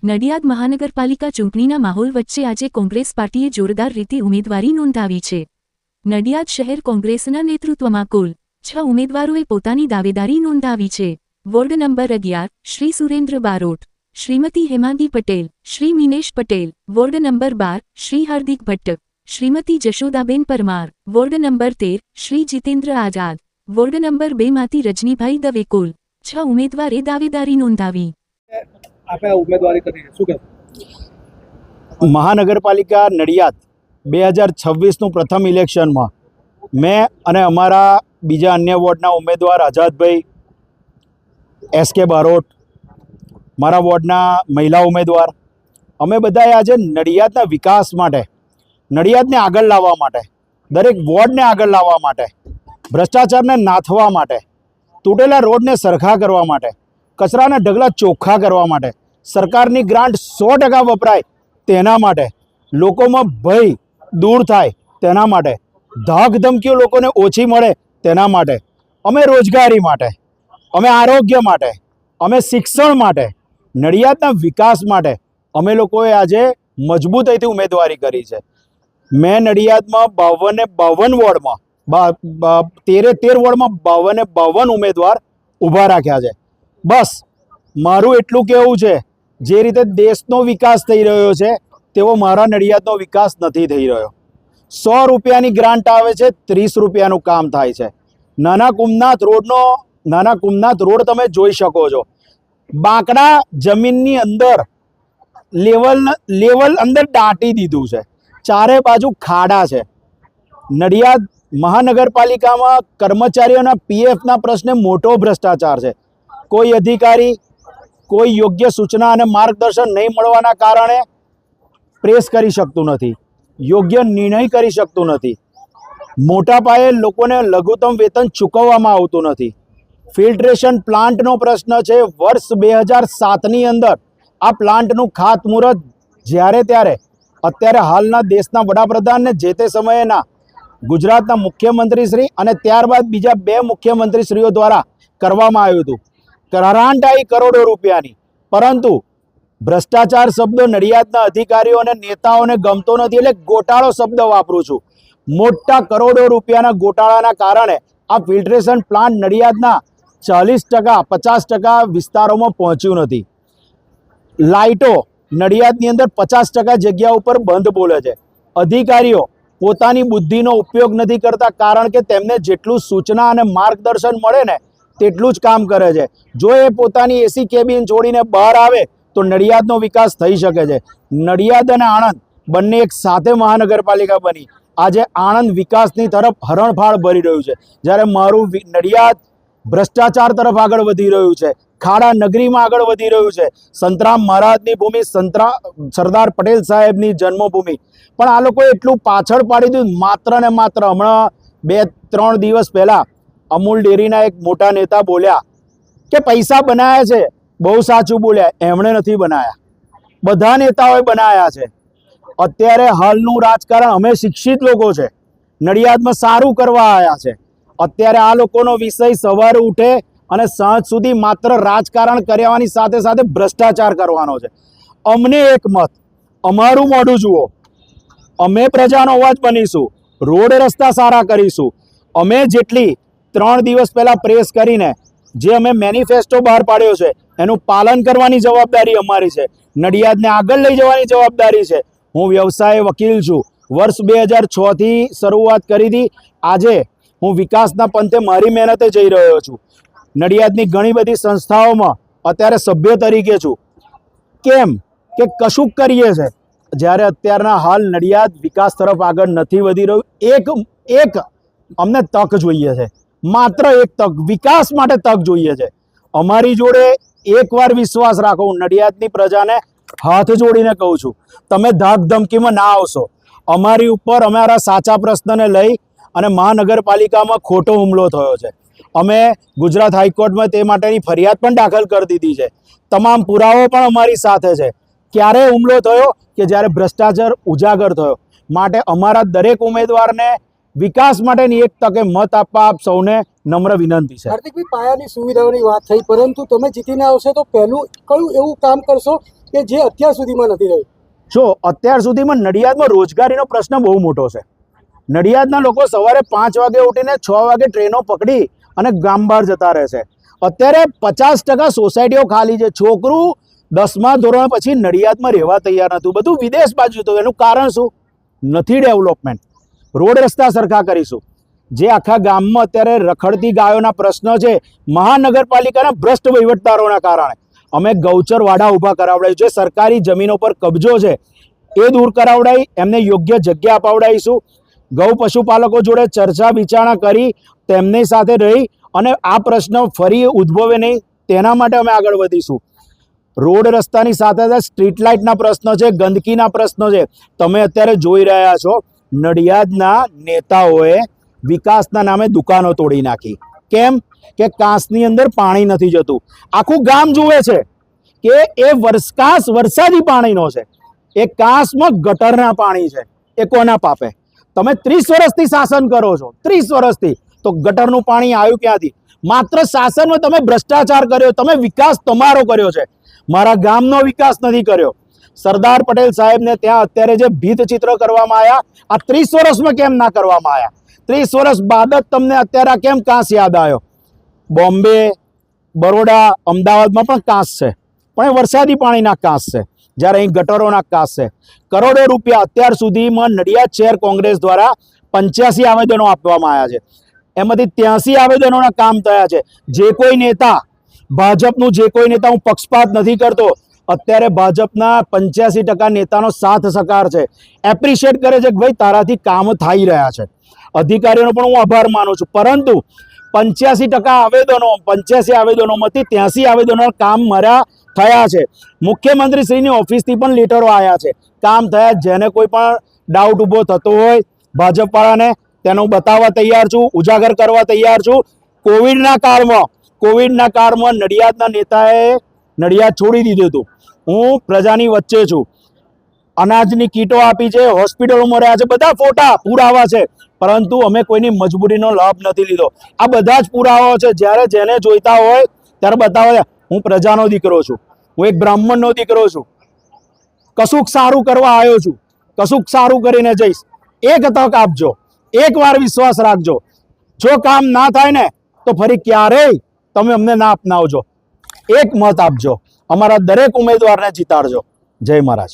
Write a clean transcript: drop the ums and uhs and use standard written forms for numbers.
નડિયાદ મહાનગરપાલિકા ચૂંટણીના માહોલ વચ્ચે આજે કોંગ્રેસ પાર્ટીએ જોરદાર રીતે ઉમેદવારી નોંધાવી છે। નડિયાદ શહેર કોંગ્રેસના નેતૃત્વમાં કુલ 6 ઉમેદવારોએ પોતાની દાવેદારી નોંધાવી છે। Ward number 11 Shri Surendra Barot, Shrimati Hemangi Patel, Shri Minesh Patel. Ward number 12 Shri Hardik Bhatt, Shrimati Jashodaben Parmar. Ward number 13 Shri Jitendra Azad. Ward number 2 માંથી રજનીભાઈ દવે। કુલ 6 ઉમેદવારે દાવેદારી નોંધાવી। મહાનગરપાલિકા નડિયાદ 2026નું પ્રથમ ઇલેક્શનમાં મેં અને અમારા બીજા અન્ય વોર્ડના ઉમેદવાર આઝાદભાઈ એસકે બારોટ, મારા વોર્ડના મહિલા ઉમેદવાર, અમે બધાએ આજે નડિયાદના વિકાસ માટે, નડિયાદને આગળ લાવવા માટે, દરેક વોર્ડને આગળ લાવવા માટે, ભ્રષ્ટાચારને નાથવા માટે, તૂટેલા રોડને સરખા કરવા માટે, કચરાના ઢગલા ચોખ્ખા કરવા માટે, સરકારની ગ્રાન્ટ 100% વપરાય તેના માટે, લોકોમાં ભય દૂર થાય તેના માટે, ધાક ધમકીઓ લોકોને ઓછી મળે તેના માટે, અમે રોજગારી માટે, અમે આરોગ્ય માટે, અમે શિક્ષણ માટે, નડિયાદના વિકાસ માટે અમે લોકોએ આજે મજબૂતાઈથી ઉમેદવારી કરી છે। મેં નડિયાદમાં 52 વોર્ડમાં 13 વોર્ડમાં 52 ઉમેદવાર ઊભા રાખ્યા છે। બસ મારું એટલું કહેવું છે, જે રીતે દેશનો વિકાસ થઈ રહ્યો છે તેવો મારા નડિયાદનો વિકાસ નથી થઈ રહ્યો। 100 રૂપિયાની ગ્રાન્ટ આવે છે, 30 રૂપિયાનું કામ થાય છે। નાના કુમનાથ રોડ તમે જોઈ શકો છો, બાંકડા જમીનની અંદર લેવલ અંદર દાટી દીધું છે, ચારે બાજુ ખાડા છે। નડિયાદ મહાનગરપાલિકામાં કર્મચારીઓના પીએફના પ્રશ્ને મોટો ભ્રષ્ટાચાર છે। કોઈ અધિકારી કોઈ યોગ્ય સૂચના અને માર્ગદર્શન નહીં મળવાના કારણે પ્રેસ કરી શકતું નથી, યોગ્ય નિર્ણય કરી શકતું નથી, મોટા પાયે લોકોને લઘુત્તમ વેતન ચૂકવવામાં આવતું નથી। ફિલ્ટ્રેશન પ્લાન્ટનો પ્રશ્ન છે। વર્ષ 2007ની અંદર આ પ્લાન્ટનું ખાતમુહૂર્ત જ્યારે ત્યારે અત્યારે હાલના દેશના વડાપ્રધાનને જે તે સમયેના ગુજરાતના મુખ્યમંત્રીશ્રી અને ત્યારબાદ બીજા 2 મુખ્યમંત્રીશ્રીઓ દ્વારા કરવામાં આવ્યું હતું, ગ્રાન્ટ આવી કરોડો રૂપિયાની, પરંતુ ભ્રષ્ટાચાર શબ્દ નડિયાદના અધિકારીઓ અને નેતાઓને ગમતો નથી, એટલે ગોટાળો શબ્દ વાપરું છું। મોટા કરોડો રૂપિયાના ગોટાળાના કારણે આ ફિલ્ટ્રેશન પ્લાન્ટ નડિયાદના 40% 50% વિસ્તારોમાં પહોંચ્યું નથી। લાઇટો નડિયાદની અંદર 50% જગ્યા ઉપર બંધ બોલે છે। અધિકારીઓ પોતાની બુદ્ધિનો ઉપયોગ નથી કરતા, કારણ કે તેમને જેટલું સૂચના અને માર્ગદર્શન મળે ને તેટલું જ કામ કરે છે। જો એ પોતાની એસી કેબિન છોડીને બહાર આવે તો નડિયાદનો વિકાસ થઈ શકે છે। નડિયાદ અને આણંદ બંને એક સાથે મહાનગરપાલિકા બની આજે આણંદ વિકાસની તરફ હરણફાળ ભરી રહ્યું છે, જ્યારે મારું નડિયાદ ભ્રષ્ટાચાર તરફ આગળ વધી રહ્યું છે, ખાડા નગરીમાં આગળ વધી રહ્યું છે। સંતરામ મહારાજની ભૂમિ, સરદાર પટેલ સાહેબની જન્મભૂમિ, પણ આ લોકોએ એટલું પાછળ પાડી દીધું। માત્ર ને માત્ર હમણાં 2-3 દિવસ પહેલા અમૂલ ડેરીના એક મોટા નેતા બોલ્યા કે પૈસા બનાવ્યા છે, બહુ સાચું બોલ્યા, એમણે નથી બનાવ્યા, બધા નેતાઓએ બનાવ્યા છે। અત્યારે હાલનું રાજકારણ, અમે શિક્ષિત લોકો છે, નડિયાદમાં સારું કરવા આવ્યા છે। અત્યારે આ લોકોનો વિષય સવારે ઉઠે અને સાંજ સુધી માત્ર રાજકારણ કરવાની સાથે સાથે ભ્રષ્ટાચાર કરવાનો છે। અમને એક મત, અમારું મોઢું જુઓ, અમે પ્રજાનો અવાજ બનીશું, રોડ રસ્તા સારા કરીશું। અમે જેટલી 3 દિવસ પહેલા પ્રેસ કરીને જે અમે મેનિફેસ્ટો બહાર પાડ્યો છે એનું પાલન કરવાની જવાબદારી અમારી છે। નડિયાદને આગળ લઈ જવાની જવાબદારી છે। હું વ્યવસાય વકીલ છું, વર્ષ 2006થી શરૂઆત કરી હતી, આજે હું વિકાસના પંથે મારી મહેનતે જઈ રહ્યો છું। નડિયાદની ઘણી બધી સંસ્થાઓમાં અત્યારે સભ્ય તરીકે છું। કેમ કે કશુંક કરીએ છે, જ્યારે અત્યારના હાલ નડિયાદ વિકાસ તરફ આગળ નથી વધી રહ્યું। એક અમને તક જોઈએ છે, માત્ર એક તક, વિકાસ માટે તક જોઈએ છે। અમારી જોડે એકવાર વિશ્વાસ રાખો, હું નડિયાદની પ્રજાને હાથ જોડીને કહું છું, તમે ધાક ધમકીમાં ના આવશો। અમારી ઉપર અમારા સાચા પ્રશ્નને લઈ અને મહાનગરપાલિકામાં ખોટો હુમલો થયો છે। અમે ગુજરાત હાઈકોર્ટમાં તે માટેની ફરિયાદ પણ દાખલ કરી દીધી છે। તમામ પુરાવો પણ અમારી સાથે છે। ક્યારે હુમલો થયો કે જ્યારે ભ્રષ્ટાચાર ઉજાગર થયો। માટે અમારા દરેક ઉમેદવારને વિકાસ માટેની એક તકે મત આપવા આપ સૌને નમ્ર વિનંતી છે। હાર્દિકભાઈ, પાયાની સુવિધાઓની વાત થઈ, પરંતુ તમે જીતીને આવશો તો પહેલું કયું એવું કામ કરશો કે જે અત્યાર સુધીમાં નથી રહ્યું? જો અત્યાર સુધીમાં નડિયાદમાં રોજગારીનો પ્રશ્ન બહુ મોટો છે. નડિયાદના લોકો સવારે 5 વાગે ઉઠીને 6 વાગે ટ્રેનો પકડી અને ગામ બહાર જતા રહે છે. અત્યારે 50% સોસાયટીઓ ખાલી છે. છોકરું 10મા ધોરણ પછી નડિયાદમાં રહેવા તૈયાર નહોતું, બધું વિદેશ બાજુ હતું. એનું કારણ શું? નથી ડેવલપમેન્ટ. રોડ રસ્તા સરખા કરીશું. જે આખા ગામમાં અત્યારે રખડતી ગાયોના પ્રશ્નો છે, મહાનગરપાલિકાના ભ્રષ્ટ વહીવટદારોના કારણે અમે ગૌચર વાડા ઊભા કરાવડાવ્યું છે. સરકારી જમીનો પર કબજો છે એ દૂર કરાવડાવી એમને યોગ્ય જગ્યા અપાવડાવીશું. ગૌ પશુપાલકો જોડે ચર્ચા વિચારણા કરી તેમની સાથે રહી અને આ પ્રશ્ન ફરી ઉદ્ભવે નહીં તેના માટે અમે આગળ વધીશું. રોડ રસ્તાની સાથે સાથે સ્ટ્રીટ લાઇટના પ્રશ્નો છે, ગંદકીના પ્રશ્નો છે. તમે અત્યારે જોઈ રહ્યા છો નડિયાદના નેતાઓએ વિકાસના નામે દુકાનો તોડી નાખી. કેમ કે કાંસની અંદર પાણી નથી જતું. આખું ગામ જુએ છે કે એ કાંસ વરસાદી પાણીનો છે, એ કાંસમાં ગટરના પાણી છે. એ કોના પાપે? તમે 30 વર્ષથી શાસન કરો છો, 30 વર્ષથી, તો ગટરનું પાણી આવ્યું ક્યાંથી? માત્ર શાસનમાં તમે ભ્રષ્ટાચાર કર્યો, તમે વિકાસ તમારો કર્યો છે, મારા ગામનો વિકાસ નથી કર્યો. સરદાર પટેલ સાહેબને ત્યાં અત્યારે જે ભીત ચિત્ર કરવામાં આવ્યા, આ 30 વર્ષમાં કેમ ના કરવામાં આવ્યા? 30 વર્ષ બાદ જ તમને અત્યારે આ કેમ કાંસ યાદ આવ્યો? બોમ્બે, બરોડા, અમદાવાદમાં પણ કાંસ છે, પણ એ વરસાદી પાણીના કાંસ છે, જ્યારે અહીં ગટરોના કાંસ છે. કરોડો રૂપિયા અત્યાર સુધીમાં નડિયાદ શહેર કોંગ્રેસ દ્વારા 85 આવેદનો આપવામાં આવ્યા છે. એમાંથી 83 આવેદનોના કામ થયા છે. જે કોઈ નેતા, ભાજપનું જે કોઈ નેતા, હું પક્ષપાત નથી કરતો, અત્યારે ભાજપના 85% નેતાનો સાથ સહકાર છે, એપ્રિશિએટ કરે છે કે ભાઈ તારાથી કામ થઈ રહ્યા છે. અધિકારીઓનો પણ હું આભાર માનું છું. પરંતુ 85 આવેદનોમાંથી 83 આવેદનો કામ મારા થયા છે. મુખ્યમંત્રીશ્રીની ઓફિસથી પણ લેટરો આવ્યા છે, કામ થયા. જેને કોઈ પણ ડાઉટ ઊભો થતો હોય ભાજપવાળાને, તેનો બતાવવા તૈયાર છું, ઉજાગર કરવા તૈયાર છું. કોવિડના કાળમાં નડિયાદના નેતાએ નડિયાદ છોડી દીધું હતું. હું પ્રજાની વચ્ચે છું, અનાજની કીટો આપી છે, હોસ્પિટલોમાં રહ્યા છે, બધા ફોટા પુરાવા છે, પરંતુ અમે કોઈની મજબૂરીનો લાભ નથી લીધો. આ બધા જ પુરાવાઓ છે. જ્યારે જેને જોઈતા હોય ત્યારે બતાવો. હું પ્રજાનો દીકરો છું, હું એક બ્રાહ્મણનો દીકરો છું, કશુંક સારું કરવા આવ્યો છું, કશુંક સારું કરીને જઈશ. એક તક આપજો, એકવાર વિશ્વાસ રાખજો. જો કામ ના થાય ને તો ફરી ક્યારેય તમે અમને ના અપનાવજો. એક મત આપજો, અમારા દરેક ઉમેદવારને જીતાડજો. જય મહારાજ.